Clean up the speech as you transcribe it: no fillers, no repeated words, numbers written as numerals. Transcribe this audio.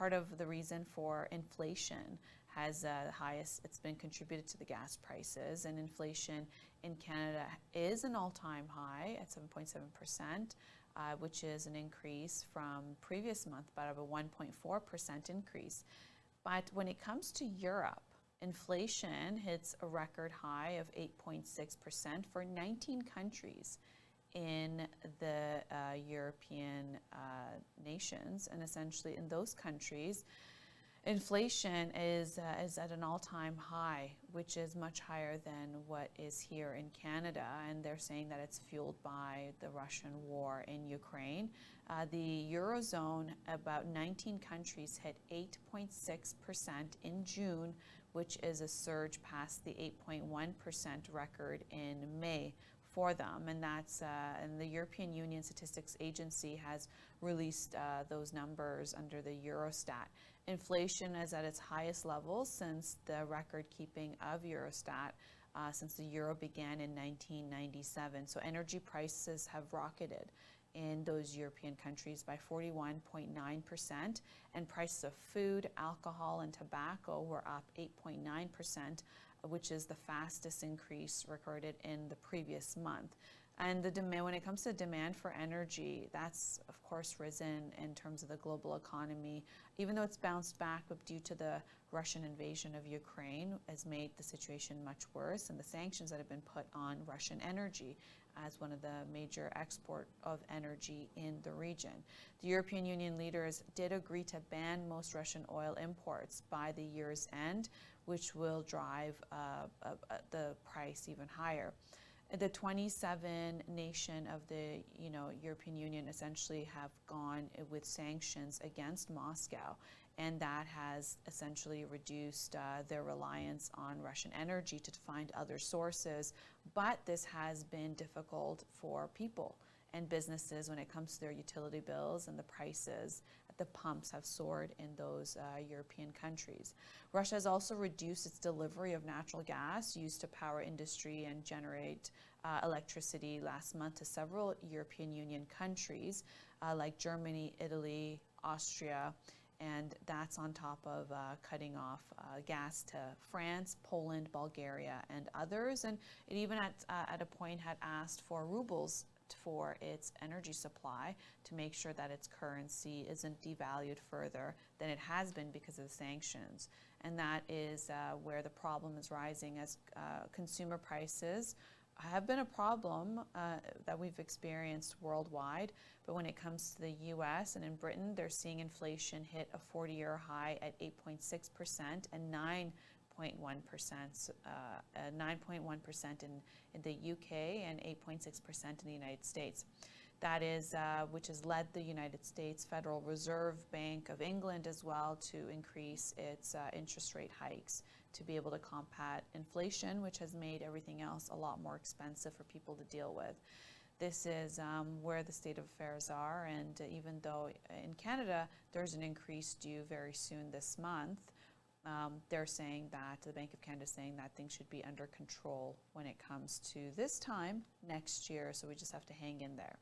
part of the reason for inflation has the highest, it's been contributed to the gas prices, and inflation in Canada is an all-time high at 7.7%, which is an increase from previous month, about a 1.4% increase. But when it comes to Europe, inflation hits a record high of 8.6% for 19 countries in the European nations, and essentially in those countries, inflation is at an all-time high, which is much higher than what is here in Canada, and they're saying that it's fueled by the Russian war in Ukraine. The Eurozone, about 19 countries hit 8.6% in June, which is a surge past the 8.1% record in May for them, and that's and the European Union Statistics Agency has released those numbers under the Eurostat. Inflation is at its highest level since the record-keeping of Eurostat, since the euro began in 1997. So energy prices have rocketed in those European countries by 41.9%, and prices of food, alcohol, and tobacco were up 8.9%, which is the fastest increase recorded in the previous month. And the demand, when it comes to demand for energy, that's of course risen in terms of the global economy. Even though it's bounced back due to the Russian invasion of Ukraine, has made the situation much worse, and the sanctions that have been put on Russian energy as one of the major export of energy in the region. The European Union leaders did agree to ban most Russian oil imports by the year's end, which will drive the price even higher. The 27 nation of the European Union essentially have gone with sanctions against Moscow, and that has essentially reduced their reliance on Russian energy to find other sources. But this has been difficult for people and businesses when it comes to their utility bills, and the prices at the pumps have soared in those European countries. Russia has also reduced its delivery of natural gas used to power industry and generate electricity last month to several European Union countries like Germany, Italy, Austria, and that's on top of cutting off gas to France, Poland, Bulgaria, and others. And it even at a point had asked for rubles for its energy supply to make sure that its currency isn't devalued further than it has been because of the sanctions. And that is where the problem is rising, as consumer prices have been a problem that we've experienced worldwide. But when it comes to the US and in Britain, they're seeing inflation hit a 40-year high at 8.6% and 9.1% in the UK and 8.6% in the United States. That is, which has led the United States Federal Reserve Bank of England as well to increase its interest rate hikes to be able to combat inflation, which has made everything else a lot more expensive for people to deal with. This is where the state of affairs are, and even though in Canada there's an increase due very soon this month, they're saying that, the Bank of Canada is saying that things should be under control when it comes to this time next year, so we just have to hang in there.